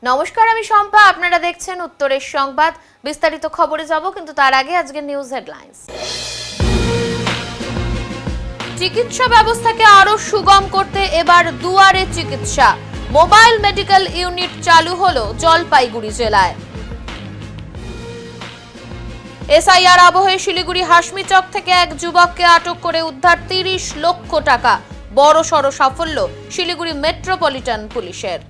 নমস্কার, আমি শম্পা। আপনারা দেখছেন উত্তরের সংবাদ। বিস্তারিত খবরে যাব, কিন্তু তার আগে আজকের নিউজ হেডলাইন্স। চিকিৎসা ব্যবস্থাকে আরো সুগম করতে এবার দুয়ারে চিকিৎসা। মোবাইল মেডিকেল ইউনিট চালু হলো জলপাইগুড়ি জেলায়। এসআইআর আবহে শিলিগুড়ি হাসমিচক থেকে এক যুবককে আটক করে উদ্ধার 30 লক্ষ টাকা। বড়সড় সাফল্য শিলিগুড়ি মেট্রোপলিটন পুলিশের।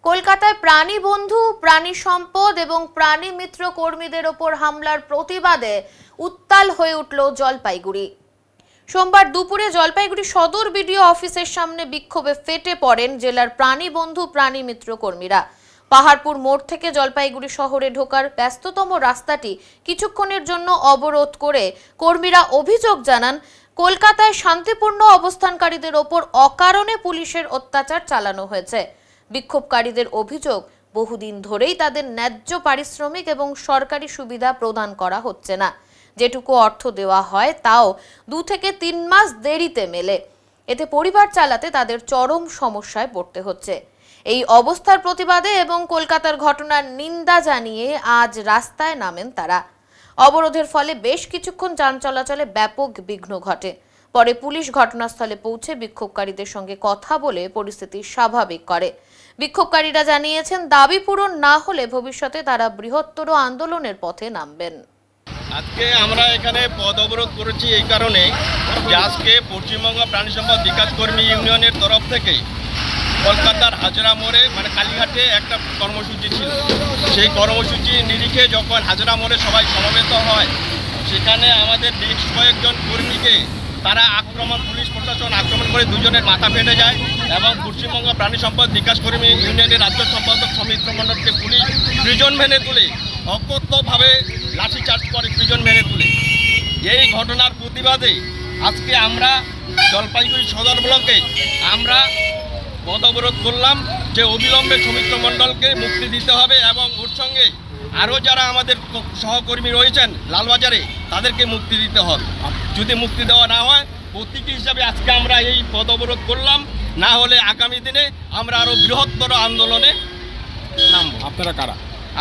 কলকাতায় প্রাণী বন্ধু, প্রাণী সম্পদ এবং প্রাণী মিত্র কর্মীদের ওপর হামলার প্রতিবাদে উত্তাল হয়ে উঠল জলপাইগুড়ি। সোমবার দুপুরে জলপাইগুড়ি সদর বিডিও অফিসের সামনে বিক্ষোভে ফেটে পড়েন জেলার প্রাণী বন্ধু, প্রাণী মিত্র কর্মীরা। পাহাড়পুর মোড় থেকে জলপাইগুড়ি শহরে ঢোকার ব্যস্ততম রাস্তাটি কিছুক্ষণের জন্য অবরোধ করে কর্মীরা অভিযোগ জানান, কলকাতায় শান্তিপূর্ণ অবস্থানকারীদের ওপর অকারণে পুলিশের অত্যাচার চালানো হয়েছে। বিক্ষোভকারীদের অভিযোগ, বহুদিন ধরেই তাদের ন্যায্য পারিশ্রমিক এবং সরকারি সুবিধা প্রদান করা হচ্ছে না। যেটুকু অর্থ দেওয়া হয় তাও 2 থেকে 3 মাস দেরিতে মেলে। এতে পরিবার চালাতে তাদের চরম সমস্যায় পড়তে হচ্ছে। এই অবস্থার প্রতিবাদে এবং কলকাতার ঘটনার নিন্দা জানিয়ে আজ রাস্তায় নামেন তারা। অবরোধের ফলে বেশ কিছুক্ষণ যান চলাচলে ব্যাপক বিঘ্ন ঘটে। পরে পুলিশ ঘটনাস্থলে পৌঁছে বিক্ষোভকারীদের সঙ্গে কথা বলে পরিস্থিতি স্বাভাবিক করে। বিক্ষোভকারীরা জানিয়েছেন, দাবি পূরণ না হলে ভবিষ্যতে তারা বৃহত্তর আন্দোলনের পথে নামবেন। আজকে আমরা এখানে পদ অবরোধ করেছি এই কারণে যে আজকে পশ্চিমবঙ্গ প্রাণী সম্পদ বিকাশ কর্মী ইউনিয়নের তরফ থেকে কলকাতার হাজরা মোড়ে কালীঘাটে একটা কর্মসূচি ছিল। সেই কর্মসূচি নিরিখে যখন হাজরা মোড়ে সবাই সমবেত হয়, সেখানে আমাদের বেশ কয়েকজন কর্মীকে তারা পুলিশ প্রশাসন আক্রমণ করে 2 জনের মাথা ফেটে যায় এবং পশ্চিমবঙ্গ প্রাণী সম্পদ বিকাশ কর্মী ইউনিয়নের রাজ্য সম্পাদক সৌমিত্র মণ্ডলকে পুলিশ প্রিজন ভ্যানে তুলে অকথ্যভাবে লাঠিচার্জ করে প্রিজন ভ্যানে তুলে। এই ঘটনার প্রতিবাদে আজকে আমরা জলপাইগুড়ি সদর ব্লকে আমরা পদ অবরোধ করলাম যে অবিলম্বে সৌমিত্র মণ্ডলকে মুক্তি দিতে হবে এবং ওর সঙ্গে আরও যারা আমাদের সহকর্মী রয়েছেন লালবাজারে তাদেরকে মুক্তি দিতে হবে। যদি মুক্তি দেওয়া না হয়, প্রতীকী হিসাবে আজকে আমরা এই পদ অবরোধ করলাম। না হলে আগামী দিনে আমরা আরও বৃহত্তর আন্দোলনে নামব। আপনারা কারা?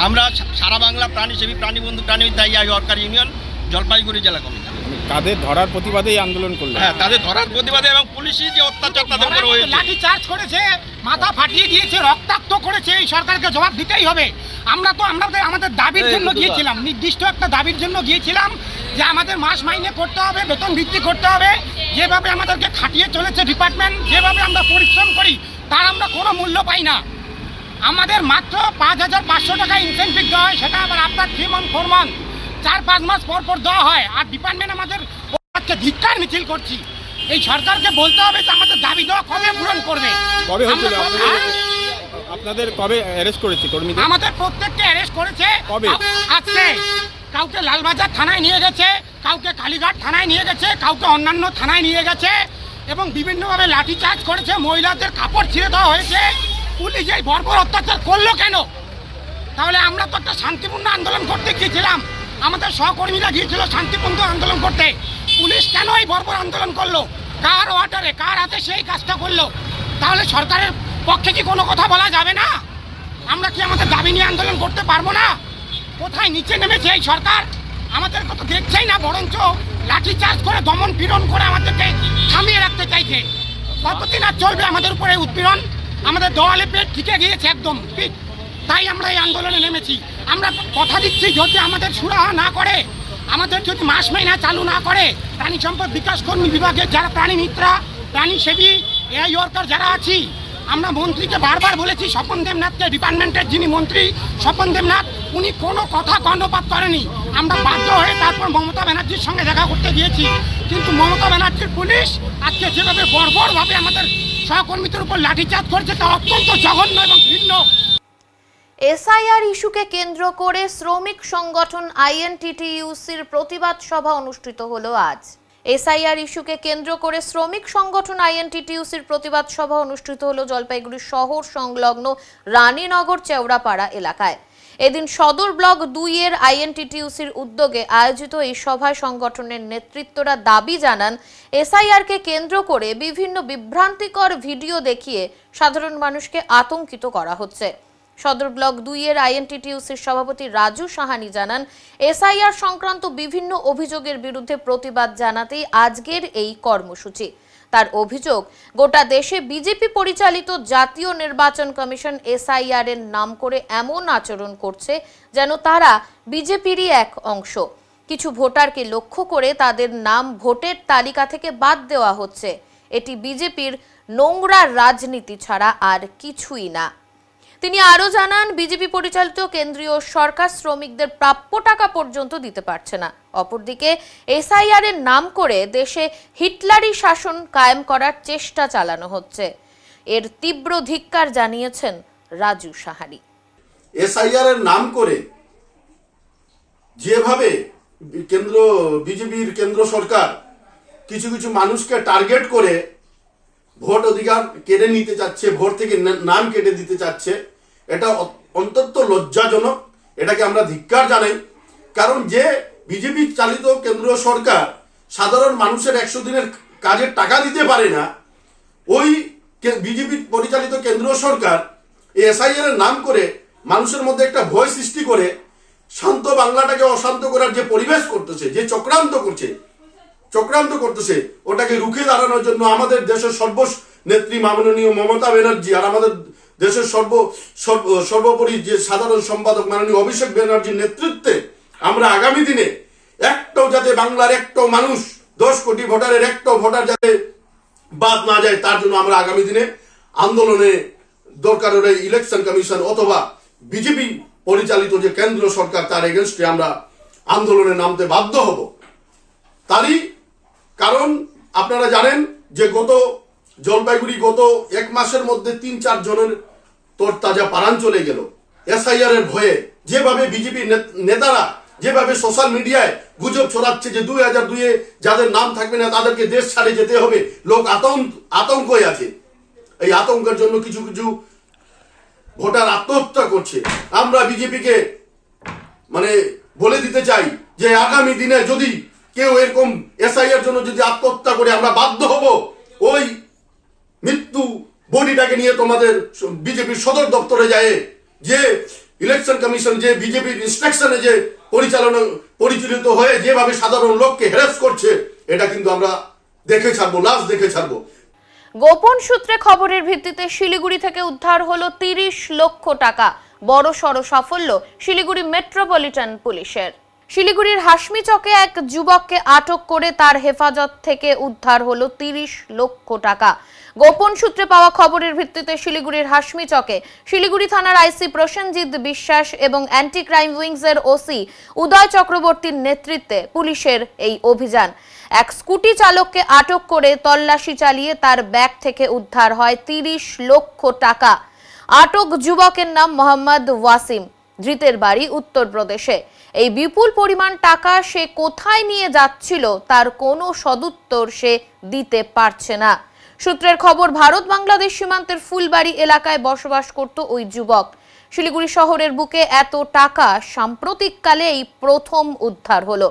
আমরা সারা বাংলা প্রাণীসেবী প্রাণী বন্ধু প্রাণী ওয়ার্কার ইউনিয়ন, জলপাইগুড়ি জেলা কমিটি। তাদের ধরার প্রতিবাদেই আন্দোলন করলেন? হ্যাঁ, তাদের ধরার প্রতিবাদে এবং পুলিশই যে অত্যাচার তাদের উপর হয়েছে, লাঠি চার্জ করেছে, মাথা ফাটিয়ে দিয়েছে, রক্তাক্ত করেছে, এই সরকারকে জবাব দিতেই হবে। আমরা তো আমাদের দাবির জন্য গিয়েছিলাম, নির্দিষ্ট একটা দাবির জন্য গিয়েছিলাম যে আমাদের মাস মাইনে করতে হবে, বেতন বৃদ্ধি করতে হবে। যেভাবে আমাদেরকে খাটিয়ে চলেছে ডিপার্টমেন্ট, যেভাবে আমরা পরিশ্রম করি তার আমরা কোনো মূল্য পাই না। আমাদের মাত্র 5,500 টাকা ইনসেন্টিভ দেওয়া হয়, সেটা আবার আপনার 3 মান্থ 4 মান্থ 4-5 মাস পর পর দেওয়া হয়। আর ডিপার্টমেন্ট আমাদের ধিক্কার মিছিল করছি। এই সরকারকে বলতে হবে যে আমাদের দাবি দেওয়া কবে পূরণ করবে। কবে হচ্ছিল আপনাদের? কবে অ্যারেস্ট করেছে কর্মীদের? আমাদের প্রত্যেককে অ্যারেস্ট করেছে। কবে? আজকে কাউকে লালবাজার থানায় নিয়ে গেছে, কাউকে কালীঘাট থানায় নিয়ে গেছে, কাউকে অন্যান্য থানায় নিয়ে গেছে এবং বিভিন্নভাবে লাঠিচার্জ করেছে। মহিলাদের কাপড় ছিঁড়ে দেওয়া হয়েছে। পুলিশ এই বর্বর অত্যাচার করলো কেন? তাহলে আমরা তো একটা শান্তিপূর্ণ আন্দোলন করতে গিয়েছিলাম, আমাদের সহকর্মীরা গিয়েছিল শান্তিপূর্ণ আন্দোলন করতে। পুলিশ কেন এই বর্বর আন্দোলন করলো? কার অর্ডারে, কার হাতে সেই কাজটা করলো? তাহলে সরকারের পক্ষে কি কোনো কথা বলা যাবে না? আমরা কি আমাদের দাবি নিয়ে আন্দোলন করতে পারবো না? কোথায় নিচে নেমেছে এই সরকার? আমাদের তো দেখছেই না, বরঞ্চ লাঠিচার্জ করে দমন পীড়ন করে আমাদেরকে থামিয়ে রাখতে চাইছে। কতদিন আর চলবে আমাদের উপরে উৎপীড়ন? আমাদের দেওয়ালে পেট ঠিকে গিয়েছে একদম পিঠ। তাই আমরা এই আন্দোলনে নেমেছি। আমরা কথা দিচ্ছি, যদি আমাদের সুরাহা না করে, আমাদের যদি মাস মাইনা চালু না করে, প্রাণী সম্পদ বিকাশ কর্মী বিভাগের যারা প্রাণী মিত্রা, প্রাণী সেবী, এআই ওয়ার্কার যারা আছি, আমরা মন্ত্রীকে বারবার বলেছি, স্বপন দেবনাথকে, ডিপার্টমেন্টের যিনি মন্ত্রী স্বপন দেবনাথ, উনি কোনো কথা কর্ণপাত করেনি। আমরা বাধ্য হয়ে তারপর মমতা ব্যানার্জির সঙ্গে দেখা করতে গিয়েছি, কিন্তু মমতা ব্যানার্জির পুলিশ আজকে যেভাবে বর্বরভাবে আমাদের সহকর্মীদের উপর লাঠিচার্জ করছে তা অত্যন্ত জঘন্য এবং ঘৃণ্য। এসআইআর ইস্যুকে কেন্দ্র করে শ্রমিক সংগঠন আইএনটিটিইউসির প্রতিবাদ সভা অনুষ্ঠিত হলো আজ। এসআইআর ইস্যুকে কেন্দ্র করে শ্রমিক সংগঠন আইএনটিটিইউসির প্রতিবাদ সভা অনুষ্ঠিত হলো জলপাইগুড়ি শহর সংলগ্ন রানীনগর চেওড়াপাড়া এলাকায়। এদিন সদর ব্লক 2 এর আইএনটিটিইউসির উদ্যোগে আয়োজিত এই সভায় সংগঠনের নেতৃত্বরা দাবি জানান এসআইআর কে কেন্দ্র করে বিভিন্ন বিভ্রান্তিকর ভিডিও দেখিয়ে সাধারণ মানুষকে আতঙ্কিত করা হচ্ছে। সদর ব্লক 2 এর আইএনটিটিইউসির সভাপতি রাজু সাহানি জানান এসআইআর সংক্রান্ত বিভিন্ন অভিযোগের বিরুদ্ধে প্রতিবাদ জানাতেই আজকের এই কর্মসূচি। তার অভিযোগ, গোটা দেশে বিজেপি পরিচালিত জাতীয় নির্বাচন কমিশন এসআইআর এর নাম করে এমন আচরণ করছে যেন তারা বিজেপিরই এক অংশ। কিছু ভোটারকে লক্ষ্য করে তাদের নাম ভোটের তালিকা থেকে বাদ দেওয়া হচ্ছে। এটি বিজেপির নোংরা রাজনীতি ছাড়া আর কিছুই না। তিনি আরো জানান বিজেপি পরিচালিত কেন্দ্রীয় সরকার শ্রমিকদের প্রাপ্য টাকা পর্যন্ত দিতে পারছে না। অপরদিকে এসআইআর এর নাম করে দেশে হিটলারি শাসন কায়েম করার চেষ্টা চালানো হচ্ছে। এর তীব্র ধিক্কার জানিয়েছেন রাজু সাহানি। এসআইআর এর নাম করে যেভাবে বিজেপির কেন্দ্র সরকার কিছু কিছু মানুষকে টার্গেট করে ভোট অধিকার কেড়ে নিতে চাচ্ছে, ভোট থেকে নাম কেটে দিতে চাচ্ছে, এটা অত্যন্ত লজ্জাজনক। এটাকে আমরা ধিক্কার জানাই। কারণ যে বিজেপি চালিত কেন্দ্রীয় সরকার সাধারণ মানুষের 100 দিনের কাজের টাকা দিতে পারে না, ওই বিজেপি পরিচালিত কেন্দ্রীয় সরকার এসআইআর এর নাম করে মানুষের মধ্যে একটা ভয় সৃষ্টি করে শান্ত বাংলাটাকে অশান্ত করার যে পরিবেশ করতেছে, যে চক্রান্ত করতেছে, ওটাকে রুখে দাঁড়ানোর জন্য আমাদের দেশের সর্বনেত্রী মাননীয় মমতা ব্যানার্জি আর আমাদের দেশের সর্বোপরি যে সাধারণ সম্পাদক মাননীয় অভিষেক ব্যানার্জির নেতৃত্বে আমরা আগামী দিনে একটাও যাতে বাংলার একটাও মানুষ 10 কোটি ভোটারের একটাও ভোটার যাতে বাদ না যায়, তার জন্য আমরা আগামী দিনে আন্দোলনে দরকার হলে ইলেকশন কমিশন অথবা বিজেপি পরিচালিত যে কেন্দ্র সরকার তার এগেনস্টে আমরা আন্দোলনে নামতে বাধ্য হব। তারই কারণ আপনারা জানেন যে জলপাইগুড়ি গত 1 মাসের মধ্যে 3-4 জনের তরতাজা প্রাণ চলে গেল এসআইআর এর ভয়ে। যেভাবে বিজেপি নেতারা যেভাবে সোশ্যাল মিডিয়ায় গুজব ছড়াচ্ছে যে 2002-এ যাদের নাম থাকবে না তাদেরকে দেশ ছাড়ে যেতে হবে, লোক আতঙ্কই আছে। এই আতঙ্কের জন্য কিছু কিছু ভোটার আত্মহত্যা করছে। আমরা বিজেপিকে বলে দিতে চাই যে আগামী দিনে যদি কেউ এরকম এসআইআর জন্য যদি আত্মহত্যা করে আমরা বাধ্য হব ওই মৃত্যু বডিটাকে নিয়ে তোমাদের বিজেপির সদর দপ্তরে যায় যে ইলেকশন কমিশন যে বিজেপির ইনস্ট্রাকশনে যে পরিচালিত হয়ে যেভাবে সাধারণ লোককে হ্যারাস করছে, এটা কিন্তু আমরা দেখে ছাড়বো, লাশ দেখে ছাড়বো। গোপন সূত্রে খবরের ভিত্তিতে শিলিগুড়ি থেকে উদ্ধার হলো 30 লক্ষ টাকা। বড় সড় সাফল্য শিলিগুড়ি মেট্রোপলিটন পুলিশের। শিলিগুড়ির হাসমি চকে এক যুবককে আটক করে তার হেফাজত থেকে উদ্ধার হলো 30 লক্ষ টাকা। গোপন সূত্রে পাওয়া খবরের ভিত্তিতে শিলিগুড়ির হাসমি চকে শিলিগুড়ি থানার আইসি প্রসেনজিৎ বিশ্বাস এবং অ্যান্টি ক্রাইম উইংস এর ওসি উদয় চক্রবর্তীর নেতৃত্বে পুলিশের এই অভিযান। এক স্কুটি চালককে আটক করে তল্লাশি চালিয়ে তার ব্যাগ থেকে উদ্ধার হয় 30 লক্ষ টাকা। আটক যুবকের নাম মোহাম্মদ ওয়াসিম, ধৃতের বাড়ি উত্তরপ্রদেশে। এই বিপুল পরিমাণ টাকা সে কোথায় নিয়ে যাচ্ছিল তার কোনো সদুত্তর সে দিতে পারছে না। সূত্রের খবর, ভারত বাংলাদেশ সীমান্তের ফুলবাড়ি এলাকায় বসবাস করত ওই যুবক। শিলিগুড়ি শহরের বুকে এত টাকা সাম্প্রতিককালে এই প্রথম উদ্ধার হলো।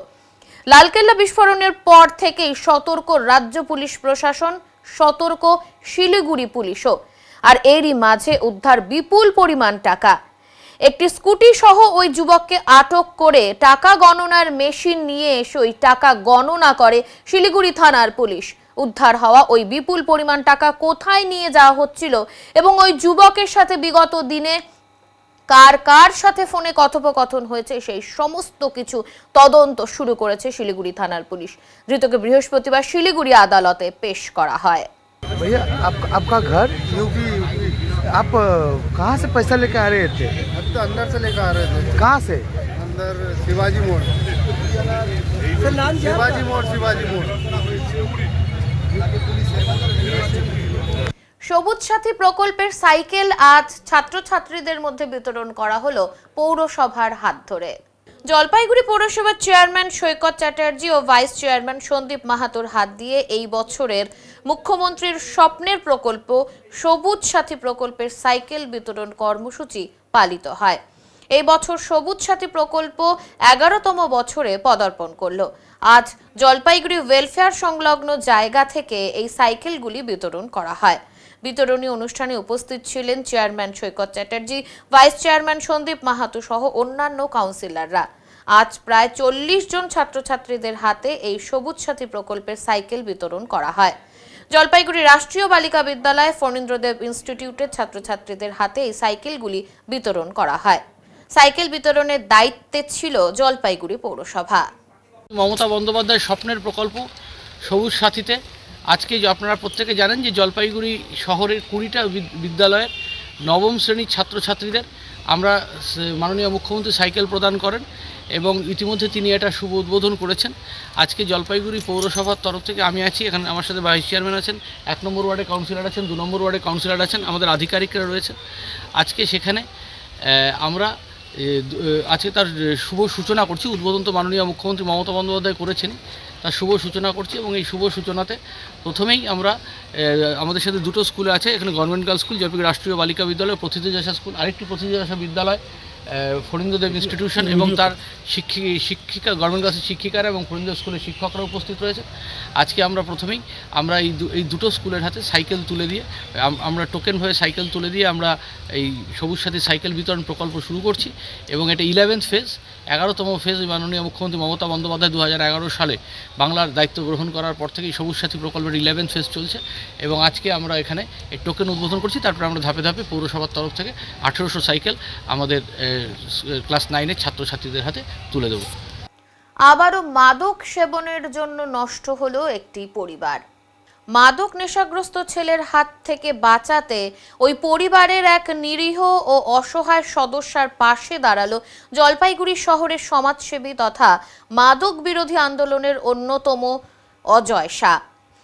লালকেল্লা বিস্ফোরণের পর থেকেই সতর্ক রাজ্য পুলিশ প্রশাসন, সতর্ক শিলিগুড়ি পুলিশও। আর এরই মাঝে উদ্ধার বিপুল পরিমাণ টাকা। একটি স্কুটি সহ ওই যুবককে আটক করে টাকা গণনার মেশিন নিয়ে এসে ওই টাকা গণনা করে শিলিগুড়ি থানার পুলিশ। উদ্ধার হওয়া ওই বিপুল পরিমাণ টাকা কোথায় নিয়ে যাওয়া হচ্ছিল এবং ওই যুবকের সাথে বিগত দিনে কার সাথে ফোনে কথোপকথন হয়েছে সেই সমস্ত কিছু তদন্ত শুরু করেছে শিলিগুড়ি থানার পুলিশ। ধৃতকে বৃহস্পতিবার শিলিগুড়ি আদালতে পেশ করা হয়। भैया आपका घर यूपी, आप कहाँ से पैसा लेके आ रहे थे? अब तो अंदर से लेकर आ रहे थे। कहाँ से? अंदर शिवाजी मोड़। शिवाजी मोड़। সবুজ সাথী প্রকল্পের সাইকেল আজ ছাত্রছাত্রীদের মধ্যে বিতরণ করা হলো পৌরসভার হাত ধরে। জলপাইগুড়ি পৌরসভার চেয়ারম্যান সৈকত চ্যাটার্জি ও ভাইস চেয়ারম্যান সন্দীপ মাহাতোর হাত দিয়ে এই বছরের মুখ্যমন্ত্রীর স্বপ্নের প্রকল্প সবুজ সাথী প্রকল্পের সাইকেল বিতরণ কর্মসূচি পালিত হয়। এই বছর সবুজ সাথী প্রকল্প 11তম বছরে পদার্পণ করলো। আজ জলপাইগুড়ি ওয়েলফেয়ার সংলগ্ন জায়গা থেকে এই সাইকেলগুলি বিতরণ করা হয়। বিতরণী অনুষ্ঠানে উপস্থিত ছিলেন চেয়ারম্যান সৈকত চ্যাটার্জি, ভাইস চেয়ারম্যান সন্দীপ মাহাতো সহ অন্যান্য কাউন্সিলররা। আজ প্রায় 40 জন ছাত্রছাত্রীদের হাতে এই সবুজ সাথী প্রকল্পের সাইকেল বিতরণ করা হয়। জলপাইগুড়ি রাষ্ট্রীয় বালিকা বিদ্যালয়, ফণীন্দ্রদেব ইনস্টিটিউটের ছাত্রছাত্রীদের হাতে এই সাইকেলগুলি বিতরণ করা হয়। সাইকেল বিতরণের দায়িত্বে ছিল জলপাইগুড়ি পৌরসভা। মমতা বন্দ্যোপাধ্যায়ের স্বপ্নের প্রকল্প সবুজ সাথীতে আজকে আপনারা প্রত্যেকে জানেন যে জলপাইগুড়ি শহরের 20টা বিদ্যালয়ের নবম শ্রেণীর ছাত্রছাত্রীদের আমরা মাননীয় মুখ্যমন্ত্রী সাইকেল প্রদান করেন এবং ইতিমধ্যে তিনি এটা শুভ উদ্বোধন করেছেন। আজকে জলপাইগুড়ি পৌরসভার তরফ থেকে আমি আছি, এখানে আমার সাথে ভাইস চেয়ারম্যান আছেন, 1 নম্বর ওয়ার্ডে কাউন্সিলর আছেন, 2 নম্বর ওয়ার্ডে কাউন্সিলর আছেন, আমাদের আধিকারিকরা রয়েছে। আজকে সেখানে আমরা আজকে তার শুভ সূচনা করছি। উদ্বোধন তো মাননীয় মুখ্যমন্ত্রী মমতা বন্দ্যোপাধ্যায় করেছেন, তার শুভ সূচনা করছি এবং এই শুভ সূচনাতে প্রথমেই আমরা আমাদের সাথে 2টো স্কুলে আছে, এখানে গভর্নমেন্ট গার্লস স্কুল, জলপাইগুড়ি রাষ্ট্রীয় বালিকা বিদ্যালয়, প্রথিতযশা স্কুল, আরেকটি প্রথিতযশা বিদ্যালয় ফণীন্দ্রদেব ইনস্টিটিউশন এবং তার শিক্ষিকা গভর্নমেন্ট গার্লসের শিক্ষিকারা এবং ফণীন্দ্রদেব স্কুলের শিক্ষকরা উপস্থিত রয়েছে। আজকে আমরা প্রথমেই আমরা এই 2টো স্কুলের হাতে সাইকেল তুলে দিয়ে আমরা টোকেন হয়ে সাইকেল তুলে দিয়ে আমরা এই সবুজ সাথী সাইকেল বিতরণ প্রকল্প শুরু করছি এবং এটা 11th ফেজ, 11তম ফেজ। মাননীয় মুখ্যমন্ত্রী মমতা বন্দ্যোপাধ্যায় 2011 সালে বাংলার দায়িত্ব গ্রহণ করার পর থেকেই সবুজ সাথী প্রকল্পের 11th ফেজ চলছে এবং আজকে আমরা এখানে এই টোকেন উদ্বোধন করছি। তারপরে আমরা ধাপে ধাপে পৌরসভার তরফ থেকে 1800 সাইকেল আমাদের ক্লাস 9-এর ছাত্রছাত্রীদের হাতে তুলে দেব। আবারও মাদক সেবনের জন্য নষ্ট হলো একটি পরিবার। মাদক নেশাগ্রস্ত ছেলের হাত থেকে বাঁচাতে ওই পরিবারের এক নিরীহ ও অসহায় সদস্যার পাশে দাঁড়ালো জলপাইগুড়ি শহরের সমাজসেবী তথা মাদক বিরোধী আন্দোলনের অন্যতম অজয় শাহ।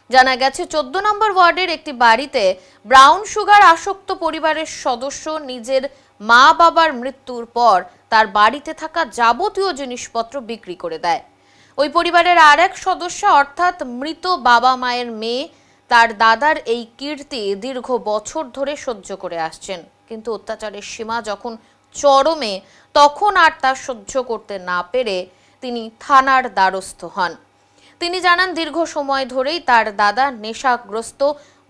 জানা গেছে 14 নম্বর ওয়ার্ডের একটি বাড়িতে ব্রাউন সুগার আসক্ত পরিবারের সদস্য নিজের মা বাবার মৃত্যুর পর তার বাড়িতে থাকা যাবতীয় জিনিসপত্র বিক্রি করে দেয়। ওই পরিবারের আরেক সদস্য অর্থাৎ মৃত বাবা মায়ের মেয়ে তার দাদার এই কীর্তি দীর্ঘ বছর ধরে সহ্য করে আসছেন, কিন্তু অত্যাচারের সীমা যখন চরমে তখন আর তা সহ্য করতে না পেরে তিনি থানার দ্বারস্থ হন। তিনি জানান দীর্ঘ সময় ধরেই তার দাদা নেশাগ্রস্ত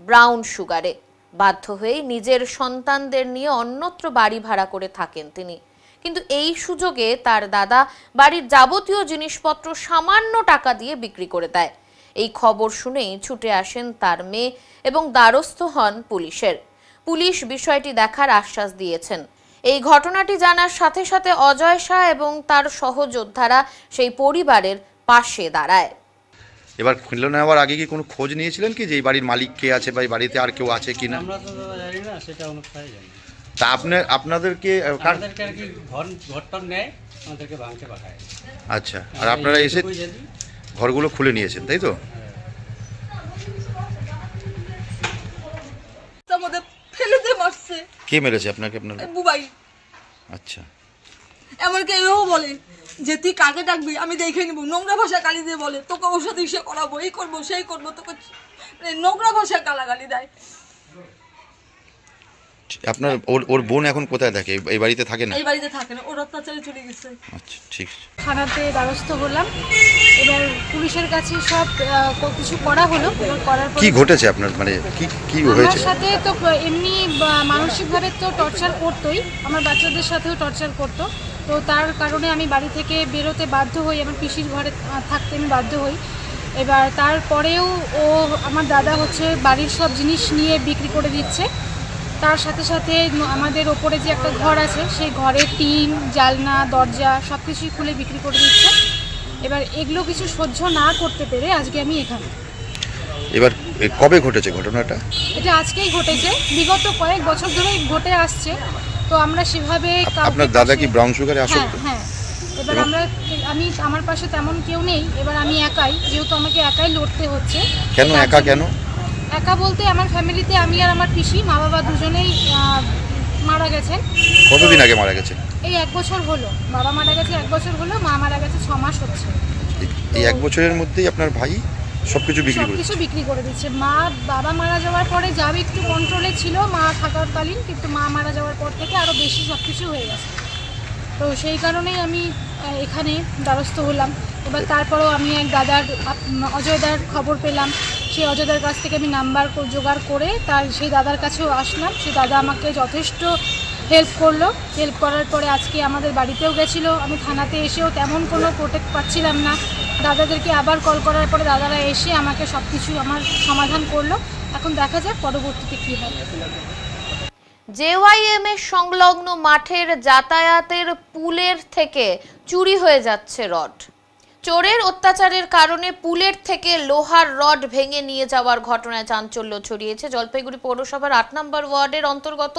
ব্রাউন সুগারে, বাধ্য হয়ে নিজের সন্তানদের নিয়ে অন্যত্র বাড়ি ভাড়া করে থাকেন তিনি। কিন্তু এই সুযোগে তার দাদা বাড়ির যাবতীয় জিনিসপত্র সামান্য টাকা দিয়ে বিক্রি করে দেয়। এই খবর শুনেই ছুটে আসেন তার মেয়ে এবং দ্বারস্থ হন পুলিশের। পুলিশ বিষয়টি দেখার আশ্বাস দিয়েছেন। এই ঘটনাটি জানার সাথে সাথে অজয় শাহ এবং তার সহযোদ্ধারা সেই পরিবারের পাশে দাঁড়ায়। এবার খুলনা নেওয়ার আগে কি কোনো খোঁজ নিয়েছিলেন কি যে এই বাড়ির মালিক কে আছে বা এই বাড়িতে আর কেউ আছে কিনা? আমরা তো জানি না, সেটা অনুসারে জানি। তা আপনাদেরকে আর কি ঘরটর নেয়, আমাদেরকে ভাঙতে পাঠায়। আচ্ছা, আর আপনারা এসে ঘরগুলো খুলে নিয়েছেন, তাই তো? আমাদের ফেলে দিয়ে মারছে। কে মেরেছে আপনাকে? আপনার বুবাই। আচ্ছা, এমনকি এও বলে যে তুই কাকে ডাকবি আমি দেখে নিব, নোংরা ভাষা গালি দিয়ে বলে তোকে ওর সাথে ইসে করাবো, এই করবো সেই করবো, তোকে নোংরা ভাষা গালাগালি দেয়। আপনার ওর বোন এখন কোথায় থাকে? এই বাড়িতে থাকে না? এই বাড়িতে থাকে না, ওর অত্যাচারে চলে গেছে। আচ্ছা, ঠিক আছে। থানাতে দ্বারস্থ হলাম, এবার পুলিশের কাছে সব কিছু করা হলো। করার পর কি ঘটেছে আপনার, মানে কি হয়েছে? আমার সাথে তো এমনি মানসিকভাবে তো টর্চার করতোই, আমার বাচ্চাদের সাথেও টর্চার করতো। তো তার কারণে আমি বাড়ি থেকে বেরোতে বাধ্য হই, আমার পিসির ঘরে থাকতে আমি বাধ্য হই। এবার তারপরেও আমার দাদা বাড়ির সব জিনিস নিয়ে বিক্রি করে দিচ্ছে। তার সাথে সাথে আমাদের ওপরে যে একটা ঘর আছে সেই ঘরের টিন, জালনা, দরজা সব কিছুই খুলে বিক্রি করে দিচ্ছে। এবার এগুলো কিছু সহ্য না করতে পেরে আজকে আমি এখানে। এবার কবে ঘটেছে ঘটনাটা? এটা আজকেই ঘটেছে, বিগত কয়েক বছর ধরেই ঘটে আসছে। তো আমরা সেভাবে আপনার দাদা কি ব্রাউন সুগারে আসক্ত? হ্যাঁ। এবার আমার পাশে তেমন কেউ নেই, এবার আমি একাই, যেহেতু আমাকে একাই লড়তে হচ্ছে। কেন একা? কেন একা বলতে আমার ফ্যামিলিতে আমি আর আমার পিসি, মা বাবা দুজনেই মারা গেছেন। কতদিন আগে মারা গেছে? এই 1 বছর হলো। বাবা মারা গেছে 1 বছর হলো, মা মারা গেছে 6 মাস হচ্ছে। এই 1 বছরের মধ্যেই আপনার ভাই সবকিছু বিক্রি করে দিচ্ছে। বাবা মারা যাওয়ার পরে যা একটু কন্ট্রোলে ছিল মা থাকাকালীন, কিন্তু মা মারা যাওয়ার পর থেকে আরো বেশি সবকিছু হয়ে গেছে। তো সেই কারণেই আমি এখানে দ্বারস্থ হলাম। এবার তারপরেও আমি এক দাদার অজয়দার খবর পেলাম, সেই অজয়দার কাছ থেকে আমি নাম্বার জোগাড় করে সেই দাদার কাছেও আসলাম। সেই দাদা আমাকে যথেষ্ট হেল্প করলো। হেল্প করার পরে আজকে আমাদের বাড়িতেও গেছিলো। আমি থানাতে এসেও তেমন কোনো প্রোটেক্ট পাচ্ছিলাম না। দাদাদেরকে আবার কল করার পরে দাদারা এসে আমাকে সব কিছু আমার সমাধান করলো। এখন দেখা যাক পরবর্তীতে কী হয়। জেওয়াইএম এর সংলগ্ন মাঠের যাতায়াতের পুলের থেকে চুরি হয়ে যাচ্ছে রড। চোরের অত্যাচারের কারণে পুলের থেকে লোহার রড ভেঙে নিয়ে যাওয়ার ঘটনায় চাঞ্চল্য ছড়িয়েছে জলপাইগুড়ি পৌরসভার ৮ নম্বর ওয়ার্ডের অন্তর্গত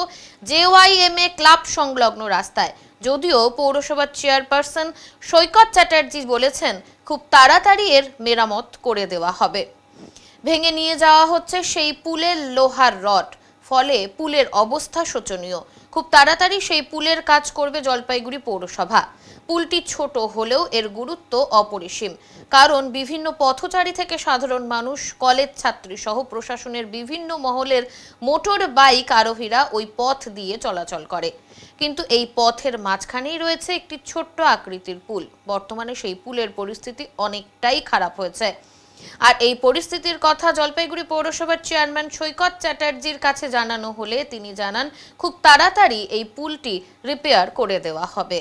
জেওয়াইএম ক্লাব সংলগ্ন রাস্তায়। যদিও পৌরসভার চেয়ারপারসন সৈকত চ্যাটার্জি বলেছেন খুব তাড়াতাড়ি এর মেরামত করে দেওয়া হবে। ভেঙে নিয়ে যাওয়া হচ্ছে সেই পুলের লোহার রড, ফলে পুলের অবস্থা শোচনীয়। খুব তাড়াতাড়ি সেই পুলের কাজ করবে জলপাইগুড়ি পৌরসভা। পুলটি ছোট হলেও এর গুরুত্ব অপরিসীম, কারণ বিভিন্ন পথচারী থেকে সাধারণ মানুষ, কলেজ ছাত্রী সহ প্রশাসনের বিভিন্ন মহলের মোটর বাইক আরোহীরা ওই পথ দিয়ে চলাচল করে। কিন্তু এই পথের মাঝখানেই রয়েছে একটি ছোট্ট আকৃতির পুল। বর্তমানে সেই পুলের পরিস্থিতি অনেকটাই খারাপ হয়েছে। আর এই পরিস্থিতির কথা জলপাইগুড়ি পৌরসভার চেয়ারম্যান সৈকত চ্যাটার্জির কাছে জানানো হলে তিনি জানান খুব তাড়াতাড়ি এই পুলটি রিপেয়ার করে দেওয়া হবে।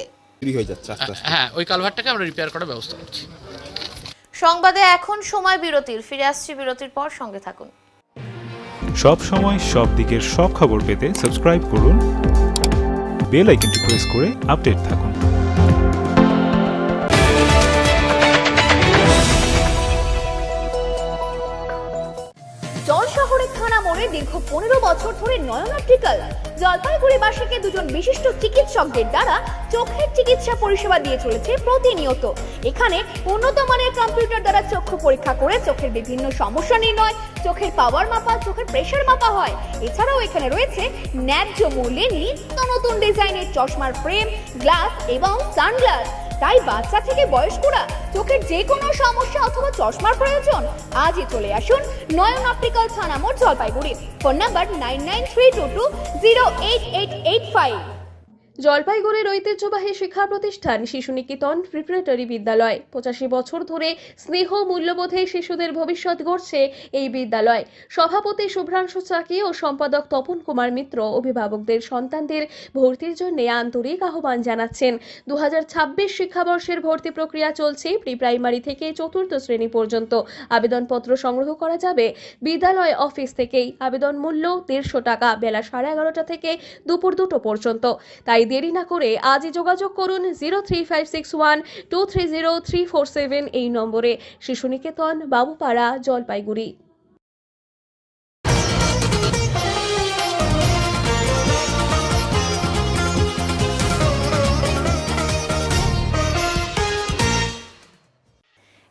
হ্যাঁ, ওই কালভারটাকে আমরা রিপেয়ার করার ব্যবস্থা করছি। সংবাদে এখন সময় বিরতির, ফিরে আসছি বিরতির পর, সঙ্গে থাকুন। সব সময় সব দিকের সব খবর পেতে সাবস্ক্রাইব করুন, বেল আইকনটি প্রেস করে আপডেট থাকুন। শহরের থানা মোড়ে দীর্ঘ 15 বছর ধরে নয়ন অপটিক্যাল জলপাইগুড়িবাসীকে দুজন বিশিষ্ট চিকিৎসকদের দ্বারা চোখের চিকিৎসা পরিষেবা দিয়ে চলেছে প্রতিনিয়ত। এখানে উন্নত মানের কম্পিউটার দ্বারা চক্ষু পরীক্ষা করে চোখের বিভিন্ন সমস্যা নির্ণয়, চোখের পাওয়ার মাপা, চোখের প্রেসার মাপা হয়। এছাড়াও এখানে রয়েছে ন্যায্য মূল্যে নিত্য নতুন ডিজাইনের চশমার ফ্রেম, গ্লাস এবং সানগ্লাস। তাই বাচ্চা থেকে বয়স্করা চোখের যে কোনো সমস্যা অথবা চশমার প্রয়োজন আজই চলে আসুন নয়ন অপটিক্যাল থানা মোড় জলপাইগুড়ি। Phone number 9932208885। জলপাইগুড়ির ঐতিহ্যবাহী শিক্ষা প্রতিষ্ঠান শিশু নিকেতন প্রিপারেটরি বিদ্যালয় 85 বছর ধরে স্নেহ মূল্যবোধে শিশুদের ভবিষ্যৎ গড়ছে এই বিদ্যালয়। সভাপতি শুভ্রাংশু চাকি ও সম্পাদক তপন কুমার মিত্র অভিভাবকদের সন্তানদের ভর্তির জন্য আন্তরিক আহ্বান জানাচ্ছেন। 2026 শিক্ষাবর্ষের ভর্তি প্রক্রিয়া চলছে প্রি প্রাইমারি থেকে চতুর্থ শ্রেণী পর্যন্ত। আবেদনপত্র সংগ্রহ করা যাবে বিদ্যালয় অফিস থেকেই। আবেদন মূল্য 150 টাকা, বেলা 11:30 থেকে দুপুর 2টো পর্যন্ত। তাই দেরি না করে আজই যোগাযোগ করুন 03561230347 এই নম্বরে। শিশু নিকেতন, বাবুপাড়া, জলপাইগুড়ি।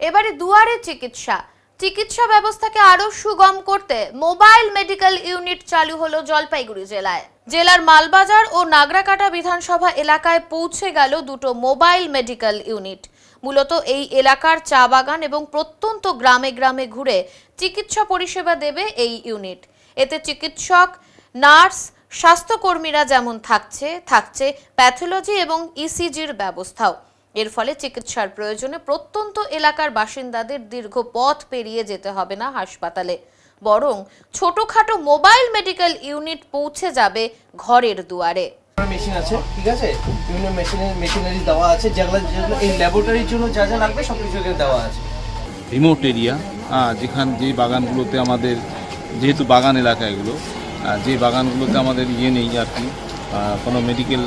এবারে দুয়ারে চিকিৎসা ব্যবস্থাকে আরো সুগম করতে মোবাইল মেডিকেল ইউনিট চালু হলো জলপাইগুড়ি জেলায়। জেলার মালবাজার ও নাগরাকাটা বিধানসভা এলাকায় পৌঁছে গেল দুটো মোবাইল মেডিকেল ইউনিট। মূলত এই এলাকার চা বাগান এবং প্রত্যন্ত গ্রামে গ্রামে ঘুরে চিকিৎসা পরিষেবা দেবে এই ইউনিট। এতে চিকিৎসক, নার্স, স্বাস্থ্যকর্মীরা যেমন থাকছে প্যাথোলজি এবং ইসিজির ব্যবস্থাও। এর ফলে চিকিৎসার প্রয়োজনে প্রত্যন্ত এলাকার বাসিন্দাদের দীর্ঘ পথ পেরিয়ে যেতে হবে না হাসপাতালে, বরং ছোটখাটো মোবাইল মেডিকেল ইউনিট পৌঁছে যাবে ঘরের দুয়ারে। মেশিন আছে, ঠিক আছে, বিভিন্ন মেশিনারি দেওয়া আছে, যেগুলো এই ল্যাবরেটরির জন্য যা যা লাগবে সব কিছু এখানে দেওয়া আছে। রিমোট এরিয়া, যে বাগানগুলোতে আমাদের, যেহেতু বাগান এলাকা এগুলো, যে বাগানগুলোতে আমাদের নেই আর কি, কোনো মেডিকেল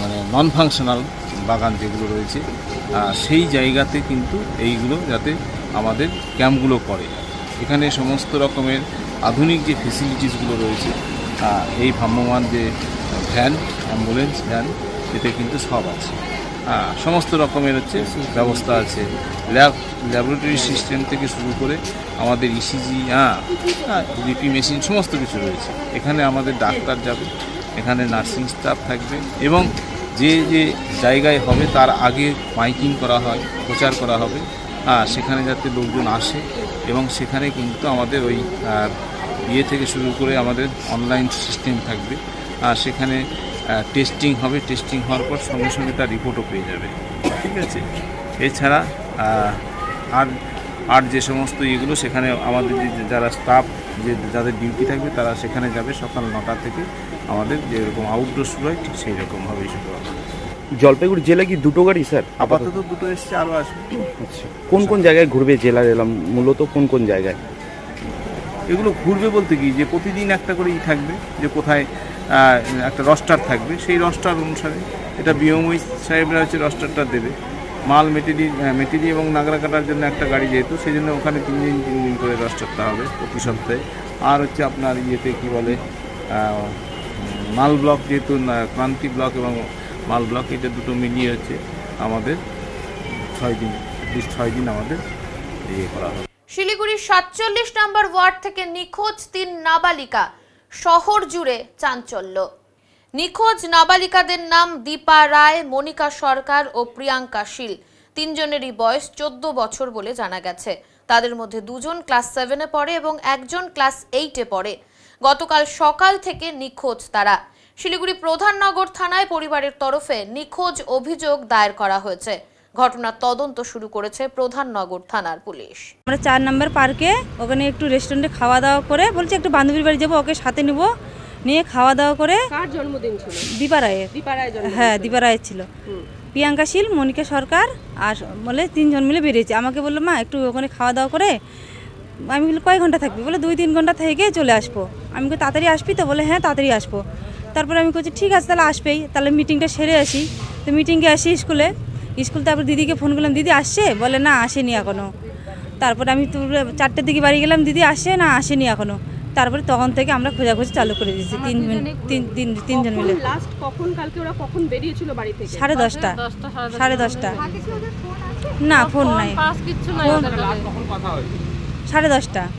মানে নন ফাংশনাল বাগান যেগুলো রয়েছে, সেই জায়গাতে কিন্তু এইগুলো যাতে আমাদের ক্যাম্পগুলো করে। এখানে সমস্ত রকমের আধুনিক যে ফেসিলিটিসগুলো রয়েছে, এই ভ্রাম্যমান যে ভ্যান, অ্যাম্বুলেন্স ভ্যান, এতে কিন্তু সব আছে। সমস্ত রকমের ব্যবস্থা আছে। ল্যাবরেটরি সিস্টেম থেকে শুরু করে আমাদের ইসিজি, বিপি মেশিন, সমস্ত কিছু রয়েছে। এখানে আমাদের ডাক্তার যাবে, এখানে নার্সিং স্টাফ থাকবে, এবং যে যে জায়গায় হবে তার আগে মাইকিং করা হয়, প্রচার করা হবে, সেখানে যাতে লোকজন আসে। এবং সেখানে কিন্তু আমাদের ওই থেকে শুরু করে আমাদের অনলাইন সিস্টেম থাকবে। সেখানে টেস্টিং হবে, টেস্টিং হওয়ার পর সঙ্গে সঙ্গে তার রিপোর্টও পেয়ে যাবে। ঠিক আছে, এছাড়া আর যে সমস্ত ইয়েগুলো সেখানে আমাদের যারা স্টাফ যাদের ডিউটি থাকবে তারা সেখানে যাবে সকাল 9টা থেকে। আমাদের যেরকম আউটডোর শুরু হয় ঠিক সেই রকমভাবেই শুরু হবে। জলপাইগুড়ি জেলা কি দুটো গাড়ি স্যার? আপাতত দুটো এসছে, আরও আসবে। আচ্ছা, কোন কোন জায়গায় ঘুরবে জেলার এলাম, মূলত কোন কোন জায়গায় এগুলো ঘুরবে বলতে কি, যে প্রতিদিন একটা করেই থাকবে, যে কোথায় একটা রস্টার থাকবে, সেই রস্টার অনুসারে এটা বিএমওই সাহেবরা হচ্ছে রস্টারটা দেবে। মাল মেটেরি এবং নাগরা কাটার জন্য একটা গাড়ি, যেহেতু সেই জন্য ওখানে 3 দিন করে রস্টারটা হবে প্রতি সপ্তাহে। আর হচ্ছে আপনার ইয়েতে কি বলে মাল ব্লক, যেহেতু ক্রান্তি ব্লক এবং মাল ব্লক, এটা দুটো মিলিয়ে হচ্ছে আমাদের 6 দিন আমাদের ইয়ে করা হবে। শিলিগুড়ির 47 নম্বর ওয়ার্ড থেকে নিখোঁজ 3 নাবালিকা, শহর জুড়ে চাঞ্চল্য। নিখোঁজ নাবালিকাদের নাম দীপা রায়, মনিকা সরকার ও প্রিয়াঙ্কা শীল। 3 জনেরই বয়স 14 বছর বলে জানা গেছে। তাদের মধ্যে 2 জন ক্লাস 7-এ পড়ে এবং 1 জন ক্লাস 8-এ পড়ে। গতকাল সকাল থেকে নিখোঁজ তারা। শিলিগুড়ি প্রধাননগর থানায় পরিবারের তরফে নিখোঁজ অভিযোগ দায়ের করা হয়েছে। ঘটনার তদন্ত শুরু করেছে প্রধাননগর থানার পুলিশ। আমরা 4 নম্বর পার্কে ওখানে একটু রেস্টুরেন্টে খাওয়া দাওয়া করে, বলছি একটু বান্ধবীর বাড়ি যাবো, ওকে সাথে নিব, নিয়ে খাওয়া দাওয়া করে। কার জন্মদিন ছিল? দীপা রায়ের। হ্যাঁ, দীপা রায়ের ছিল। প্রিয়াঙ্কা শীল, মনিকা সরকার আর বলে 3 জন মিলে বেরিয়েছে। আমাকে বললো মা একটু ওখানে খাওয়া দাওয়া করে। আমি বলি কয় ঘন্টা থাকবি? বলে 2-3 ঘন্টা থেকে চলে আসবো। আমি বলি তাড়াতাড়ি আসবি তো? বলে হ্যাঁ তাড়াতাড়ি আসবো। তারপরে আমি বলছি ঠিক আছে তাহলে আসবেই, তাহলে মিটিংটা সেরে আসি। তো মিটিংয়ে আসি স্কুল, তারপর দিদিকে ফোন করলাম, দিদি আসছে? বলে না আসেনি এখনও। তারপরে আমি 4টের দিকে বাড়ি গেলাম, দিদি আসছে? না আসেনি এখনও। তারপরে তখন থেকে আমরা খোঁজাখুঁজি চালু করে দিয়েছি 3 জন মিলে। লাস্ট কখন, কালকে ওরা কখন বেরিয়েছিল বাড়ি থেকে? 10:30। 10:30। না ফোন নাই, 10:30।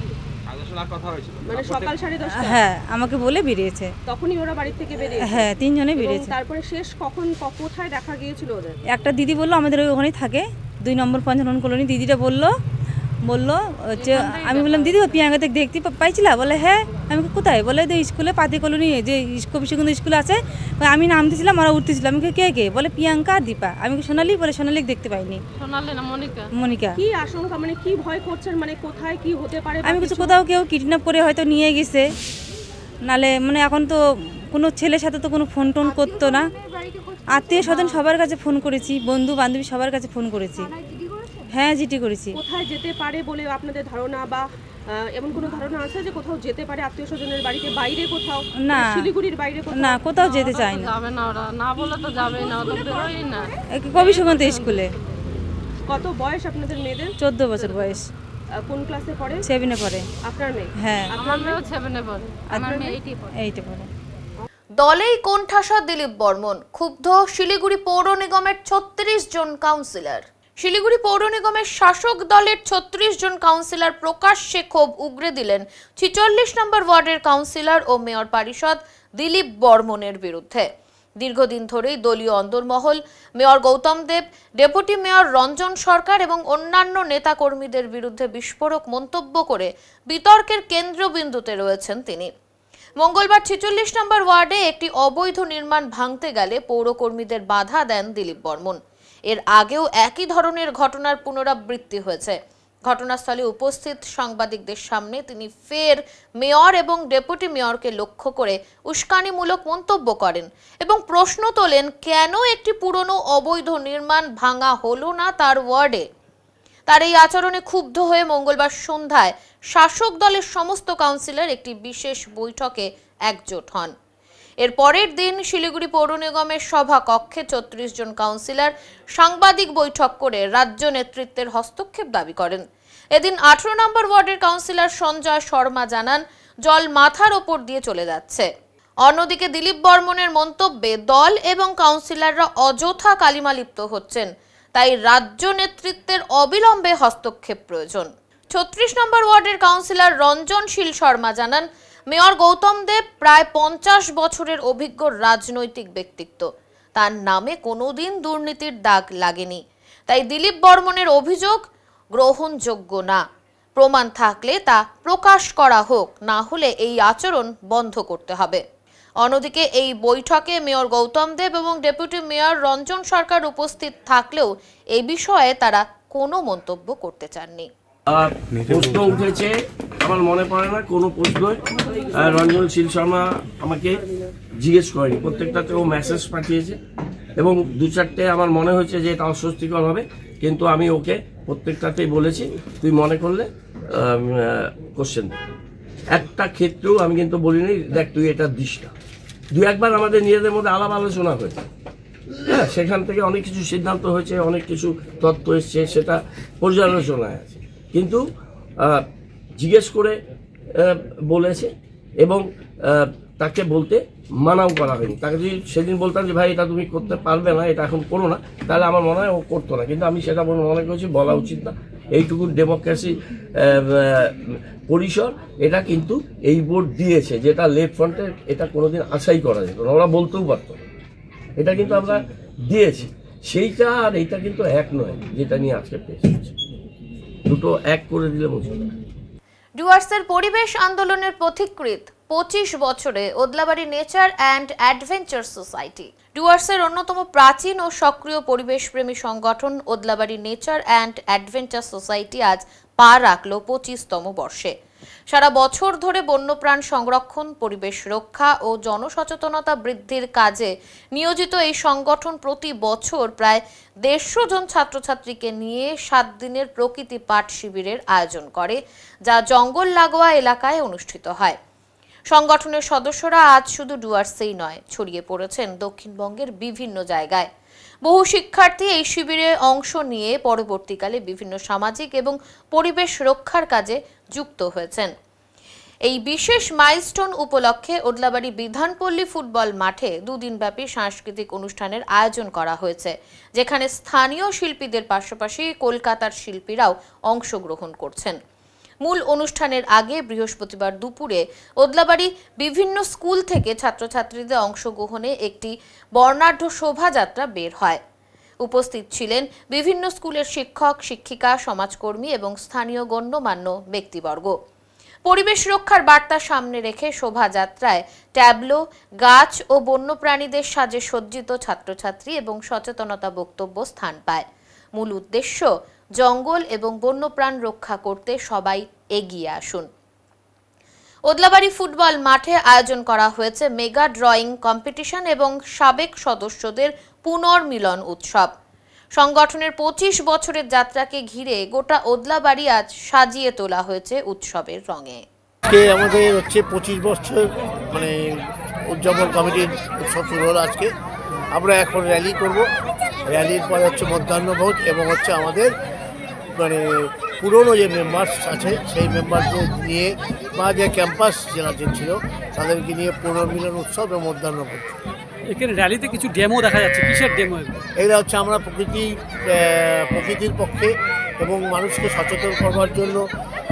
মানে সকাল 10:30। হ্যাঁ, আমাকে বলে বেরিয়েছে। তখনই ওরা বাড়ি থেকে বেরিয়েছে? হ্যাঁ, 3 জনে বেরিয়েছে। তারপরে শেষ কখন, কোথায় দেখা গিয়েছিল ওদের? একটা দিদি বললো আমাদের ওখানেই থাকে, 2 নম্বর পঞ্চানন কলোনি। দিদিটা বললো হচ্ছে, আমি বললাম দিদি প্রিয়াঙ্কাতে দেখতে পাইছিলা? বলে হ্যাঁ। আমি কোথায়? বলে স্কুলে পাতি কলোনি যে কবিশকুন্দ স্কুল আছে, আমি নামতেছিলাম, ওরা উঠতেছিল। আমি কে? বলে প্রিয়াঙ্কা আর দীপা। আমি সোনালি? বলে সোনালি দেখতে পাইনি। মনিকা। কি আশঙ্কা, মানে কি ভয় করছেন, মানে কোথায় কি হতে পারে? আমি কিছু কোথাও কেউ কিডন্যাপ করে হয়তো নিয়ে গেছে, নালে মানে এখন তো কোনো ছেলের সাথে তো কোনো ফোন টোন করতো না। আত্মীয় স্বজন সবার কাছে ফোন করেছি, বন্ধু বান্ধবী সবার কাছে ফোন করেছি। হ্যাঁ, জিটি করেছি। কোথায় যেতে পারে বলে আপনাদের ধারণা, বা এমন কোনো ধারণা আছে যে কোথাও যেতে পারে আত্মীয় স্বজনের বাড়িতে, বাইরে কোথাও? না, শিলিগুড়ির বাইরে না, কোথাও যেতে চায় না। যাবে না ওরা, না বলে তো যাবে না, ওরা বেরোয় না। কবিশকুন্দ স্কুলে। কত বয়স আপনাদের মেয়েদের? 14 বছর বয়স। কোন ক্লাসে পড়ে? 7-এ পড়ে। আপনার মেয়ে? হ্যাঁ, আমার মেয়েও 7-এ পড়ে। আমার মেয়ে 8-এ পড়ে। দলেই কোণঠাসা দিলীপ বর্মন, ক্ষুব্ধ শিলিগুড়ি পৌর নিগমের 36 জন কাউন্সিলর। শিলিগুড়ি পৌর নিগমের শাসক দলের 36 জন কাউন্সিলর প্রকাশ্যে ক্ষোভ উগরে দিলেন 46 নম্বর ওয়ার্ডের কাউন্সিলর ও মেয়র পরিষদ দিলীপ বর্মনের বিরুদ্ধে। দীর্ঘদিন ধরেই দলীয় অন্দরমহল, মেয়র গৌতম দেব, ডেপুটি মেয়র রঞ্জন সরকার এবং অন্যান্য নেতাকর্মীদের বিরুদ্ধে বিস্ফোরক মন্তব্য করে বিতর্কের কেন্দ্রবিন্দুতে রয়েছেন তিনি। মঙ্গলবার 46 নম্বর ওয়ার্ডে একটি অবৈধ নির্মাণ ভাঙতে গেলে পৌরকর্মীদের বাধা দেন দিলীপ বর্মন। এর আগেও একই ধরনের ঘটনার পুনরাবৃত্তি হয়েছে। ঘটনাস্থলে উপস্থিত সাংবাদিকদের সামনে তিনি ফের মেয়র এবং ডেপুটি মেয়রকে লক্ষ্য করে উস্কানিমূলক মন্তব্য করেন এবং প্রশ্ন তোলেন কেন একটি পুরনো অবৈধ নির্মাণ ভাঙা হলো না তার ওয়ার্ডে। তার এই আচরণে ক্ষুব্ধ হয়ে মঙ্গলবার সন্ধ্যায় শাসক দলের সমস্ত কাউন্সিলর একটি বিশেষ বৈঠকে একজোট হন। এর পরের দিন শিলিগুড়ি পৌর নিগমের সভা কক্ষে 34 জন কাউন্সিলর সাংবাদিক বৈঠক করে রাজ্য নেতৃত্বের হস্তক্ষেপ দাবি করেন। এদিন 18 নম্বর ওয়ার্ডের কাউন্সিলর সঞ্জয় শর্মা জানান জল মাথার ওপর দিয়ে চলে যাচ্ছে। অন্যদিকে দিলীপ বর্মনের মন্তব্যে দল এবং কাউন্সিলররা অযথা কালিমালিপ্ত হচ্ছেন, তাই রাজ্য নেতৃত্বের অবিলম্বে হস্তক্ষেপ প্রয়োজন। 36 নম্বর ওয়ার্ডের কাউন্সিলর রঞ্জন শীল শর্মা জানান মেয়র গৌতম দেব প্রায় 50 বছরের অভিজ্ঞ রাজনৈতিক ব্যক্তিত্ব, তার নামে কোনোদিন দুর্নীতির দাগ লাগেনি, তাই দিলীপ বর্মনের অভিযোগ গ্রহণযোগ্য না। প্রমাণ থাকলে তা প্রকাশ করা হোক, না হলে এই আচরণ বন্ধ করতে হবে। অন্যদিকে এই বৈঠকে মেয়র গৌতম দেব এবং ডেপুটি মেয়র রঞ্জন সরকার উপস্থিত থাকলেও এই বিষয়ে তারা কোনো মন্তব্য করতে চাননি। প্রশ্ন উঠেছে, আমার মনে পড়ে না কোনো প্রশ্ন রঞ্জন শীল শর্মা আমাকে জিজ্ঞেস করেনি, প্রত্যেকটাতে ও মেসেজ পাঠিয়েছে এবং 2-4টে আমার মনে হয়েছে যে এটা অস্বস্তিকর হবে, কিন্তু আমি ওকে প্রত্যেকটাতেই বলেছি তুই মনে করলে কোশ্চেন। একটা ক্ষেত্রেও আমি কিন্তু বলিনি দেখ তুই এটা দিস না। 2-1বার আমাদের নিজেদের মধ্যে আলাপ আলোচনা হয়েছে, হ্যাঁ, সেখান থেকে অনেক কিছু সিদ্ধান্ত হয়েছে, অনেক কিছু তথ্য এসছে, সেটা পর্যালোচনায় আছে, কিন্তু জিজ্ঞেস করে বলেছে এবং তাকে বলতে মানাও করা হয়নি। তাকে যদি সেদিন বলতাম যে ভাই এটা তুমি করতে পারবে না, এটা এখন করো না, তাহলে আমার মনে হয় ও করতো না, কিন্তু আমি সেটা মনে করেছি বলা উচিত না। এইটুকু ডেমোক্রেসি পরিসর এটা কিন্তু এই বোর্ড দিয়েছে, যেটা লেফট ফ্রন্টে এটা কোনোদিন আশাই করা যেত না, ওরা বলতেও পারতো না, এটা কিন্তু আমরা দিয়েছি। সেইটা আর এইটা কিন্তু এক নয়, যেটা নিয়ে আজকে পেশ হচ্ছে, দুটো এক করে দিলে বুঝবে। ডুয়ার্সের পরিবেশ আন্দোলনের পথিকৃৎ 25 বছরে Odlabari nature and adventure society. ডুয়ার্সের অন্যতম প্রাচীন ও সক্রিয় পরিবেশপ্রেমী সংগঠন Odlabari nature and adventure society আজ পা রাখল 25তম বর্ষে। সারা বছর ধরে বন্যপ্রাণ সংরক্ষণ, পরিবেশ রক্ষা ও জনসচেতনতা বৃদ্ধির কাজে নিয়োজিত এই সংগঠন প্রতি বছর প্রায় 150 জন ছাত্রছাত্রীকে নিয়ে 7 দিনের প্রকৃতি পাঠ শিবিরের আয়োজন করে, যা জঙ্গল লাগোয়া এলাকায় অনুষ্ঠিত হয়। সংগঠনের সদস্যরা আজ শুধু ডুয়ার্সেই নয়, ছড়িয়ে পড়েছেন দক্ষিণবঙ্গের বিভিন্ন জায়গায়। বহু শিক্ষার্থী এই শিবিরে অংশ নিয়ে পরবর্তীকালে বিভিন্ন সামাজিক এবং পরিবেশ রক্ষার কাজে যুক্ত হয়েছেন। এই বিশেষ মাইলস্টোন উপলক্ষে ওদলাবাড়ি বিধানপল্লী ফুটবল মাঠে 2 দিনব্যাপী সাংস্কৃতিক অনুষ্ঠানের আয়োজন করা হয়েছে, যেখানে স্থানীয় শিল্পীদের পাশাপাশি কলকাতার শিল্পীরাও অংশগ্রহণ করছেন। মূল অনুষ্ঠানের আগে বৃহস্পতিবার দুপুরে ওদলাবাড়ি বিভিন্ন স্কুল থেকে ছাত্রছাত্রীদের অংশগ্রহণে একটি বর্ণাঢ্য শোভাযাত্রা বের হয়। উপস্থিত ছিলেন বিভিন্ন স্কুলের শিক্ষক, শিক্ষিকা, সমাজকর্মী এবং স্থানীয় গণ্যমান্য ব্যক্তিবর্গ। পরিবেশ রক্ষার বার্তা সামনে রেখে শোভাযাত্রায় ট্যাবলো, গাছ ও বন্যপ্রাণীদের সাজে সজ্জিত ছাত্রছাত্রী এবং সচেতনতা বক্তব্য স্থান পায়। মূল উদ্দেশ্য জঙ্গল এবং বন্যপ্রাণ রক্ষা করতে সবাই এগিয়ে আসুন। ওদলাবাড়ি ফুটবল মাঠে আয়োজন করা হয়েছে মেগা ড্রয়িং কম্পিটিশন এবং সাবেক সদস্যদের পুনর্মিলন উৎসব। সংগঠনের 25 বছরের যাত্রাকে ঘিরে গোটা ওদলাবাড়ি আজ সাজিয়ে তোলা হয়েছে উৎসবের রঙে। আমাদের হচ্ছে 25 বছর মানে উদযাপন কমিটির উৎসব শুরু হলো আজকে। আমরা এখন র্যালি করব, র্যালির পরে হচ্ছে মধ্যাহ্নভোজ এবং হচ্ছে আমাদের মানে পুরনো যে মেম্বার্স আছে সেই মেম্বারদের নিয়ে বা যে ক্যাম্পাস যারা ছিল তাদেরকে নিয়ে পুনর্মিলন উৎসব এবং মধ্যাহ্নভোজ। এখানে র্যালিতে কিছু ডেমো দেখা যাচ্ছে, কিসের ডেমো? এগুলো হচ্ছে আমরা প্রকৃতির পক্ষে এবং মানুষকে সচেতন করবার জন্য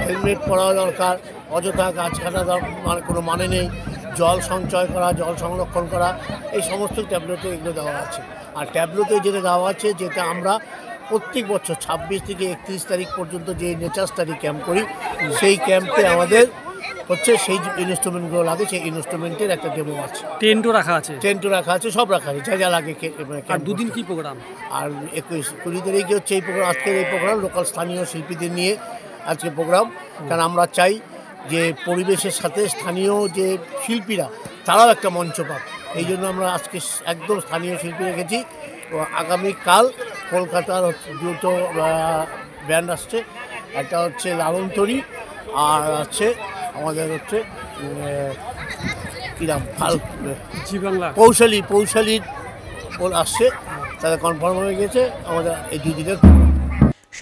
হেলমেট পরা দরকার, অযথা গাছ কাটা মানে কোনো মানে নেই, জল সঞ্চয় করা, জল সংরক্ষণ করা, এই সমস্ত ট্যাবলেটে এগুলো দেওয়া আছে। আর ট্যাবলেটে যেটা দেওয়া আছে, যেটা আমরা প্রত্যেক বছর 26 থেকে 31 তারিখ পর্যন্ত যে নেচার স্টাডি ক্যাম্প করি, সেই ক্যাম্পে আমাদের হচ্ছে সেই ইনস্ট্রুমেন্টগুলো লাগে, সেই ইনস্ট্রুমেন্টের একটা ডেমো আছে। টেন্টও রাখা আছে? টেন্টও রাখা আছে, সব রাখা আছে, যা যা লাগে। আর 2 দিন কি প্রোগ্রাম? আর 21-20 তারিখে হচ্ছে এই প্রোগ্রাম, আজকের এই প্রোগ্রাম লোকাল স্থানীয় শিল্পীদের নিয়ে আজকে প্রোগ্রাম। কারণ আমরা চাই যে পরিবেশের সাথে স্থানীয় যে শিল্পীরা তারাও একটা মঞ্চ পাক, এই জন্য আমরা আজকে একদম স্থানীয় শিল্পী রেখেছি। আগামীকাল কলকাতার দুটো ব্যান্ড আসছে, একটা হচ্ছে লালনতরী আর আছে আমাদের হচ্ছে কিরাম পৌশালীর আসছে, তাদের কনফার্ম হয়ে গেছে আমাদের এই 2 দিনের।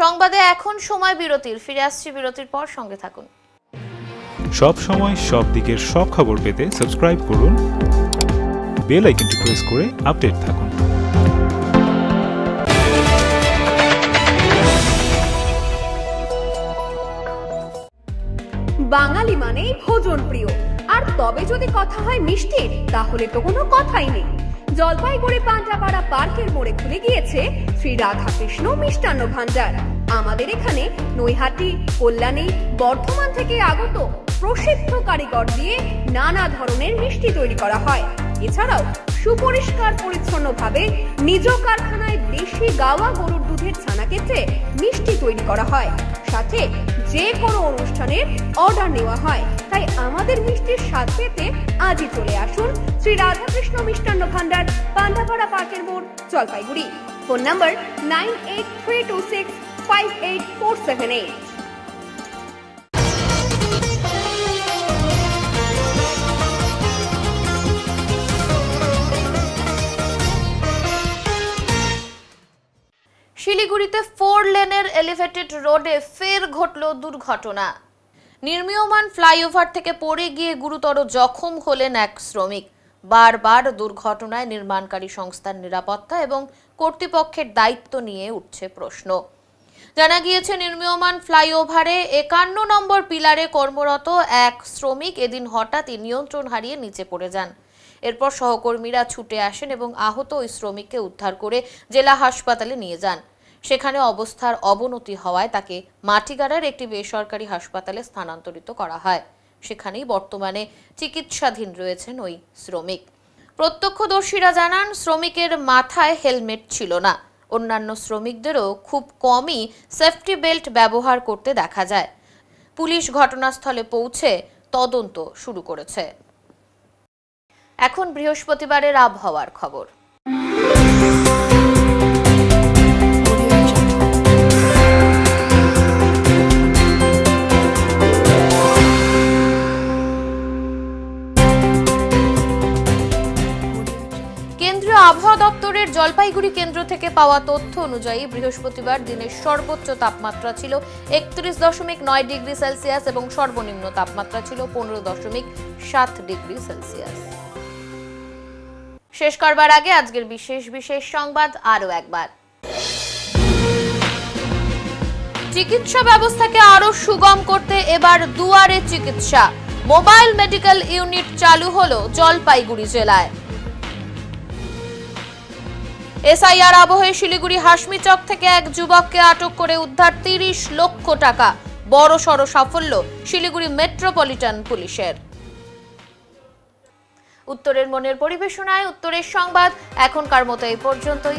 সংবাদে এখন সময় বিরতির, ফিরে আসছি বিরতির পর, সঙ্গে থাকুন। সব সময় সব দিকের সব খবর পেতে সাবস্ক্রাইব করুন, বেল আইকনটি প্রেস করে আপডেট থাকুন। বাঙালি মানেই ভোজন প্রিয়, আর তবে যদি কথা হয় মিষ্টির, তাহলে তো কোনো কথাই নেই। জলপাইগুড়ি পান্ডাপাড়া পার্কের মোড়ে খুলে গিয়েছে শ্রী রাধাকৃষ্ণ মিষ্টান্ন ভান্ডার। আমাদের এখানে নৈহাটি, কল্যাণী, বর্ধমান থেকে আগত প্রসিদ্ধ কারিগর দিয়ে নানা ধরনের মিষ্টি তৈরি করা হয়। এছাড়াও সুপরিষ্কার পরিচ্ছন্নভাবে নিজ কারখানায় দেশি গাওয়া গরুর দুধের ছানা কেটে মিষ্টি তৈরি করা হয়। সাথে যে কোনো অনুষ্ঠানের অর্ডার নেওয়া হয়। তাই আমাদের মিষ্টির স্বাদ পেতে আজই চলে আসুন শ্রী রাধাকৃষ্ণ মিষ্টান্ন ভান্ডার, পান্ডাপাড়া পার্কের মোড়, জলপাইগুড়ি। Phone number 9832658478। শিলিগুড়িতে 4 লেনের এলিভেটেড রোডে ফের ঘটল দুর্ঘটনা। নির্মীয়মান ফ্লাইওভার থেকে পড়ে গিয়ে গুরুতর জখম হলেন এক শ্রমিক। বারবার দুর্ঘটনায় নির্মাণকারী সংস্থার নিরাপত্তা এবং কর্তৃপক্ষের দায়িত্ব নিয়ে উঠছে প্রশ্ন। জানা গিয়েছে, নির্মীয়মান ফ্লাইওভারে 51 নম্বর পিলারে কর্মরত এক শ্রমিক এদিন হঠাৎই নিয়ন্ত্রণ হারিয়ে নিচে পড়ে যান। এরপর সহকর্মীরা ছুটে আসেন এবং আহত ওই শ্রমিককে উদ্ধার করে জেলা হাসপাতালে নিয়ে যান। সেখানে অবস্থার অবনতি হওয়ায় তাকে মাটিগাড়ার একটি বেসরকারি হাসপাতালে স্থানান্তরিত করা হয়। সেখানেই বর্তমানে চিকিৎসাধীন রয়েছেন ওই শ্রমিক। প্রত্যক্ষদর্শীরা জানান, শ্রমিকের মাথায় হেলমেট ছিল না। অন্যান্য শ্রমিকদেরও খুব কমই সেফটি বেল্ট ব্যবহার করতে দেখা যায়। পুলিশ ঘটনাস্থলে পৌঁছে তদন্ত শুরু করেছে। এখন বৃহস্পতিবারের আবহাওয়ার খবর। কেন্দ্রীয় আবহাওয়া দপ্তরের জলপাইগুড়ি কেন্দ্র থেকে পাওয়া তথ্য অনুযায়ী বৃহস্পতিবার দিনের সর্বোচ্চ তাপমাত্রা ছিল 31.9 ডিগ্রি সেলসিয়াস এবং সর্বনিম্ন তাপমাত্রা ছিল 15.7 ডিগ্রি সেলসিয়াস। শেষ করবার আগে আজকের বিশেষ সংবাদ আরো একবার। চিকিৎসা ব্যবস্থাকে আরো সুগম করতে এবার দুয়ারে চিকিৎসা। মোবাইল মেডিকেল ইউনিট চালু হলো জলপাইগুড়ি জেলায়। এসআইআর আবহে শিলিগুড়ি হাসমিচক থেকে এক যুবককে আটক করে উদ্ধার 30 লক্ষ টাকা। বড়সড় সাফল্য শিলিগুড়ি মেট্রোপলিটন পুলিশের। উত্তরের মনের পরিবেশনায় উত্তরের সংবাদ এখনকার মতো এই পর্যন্তই।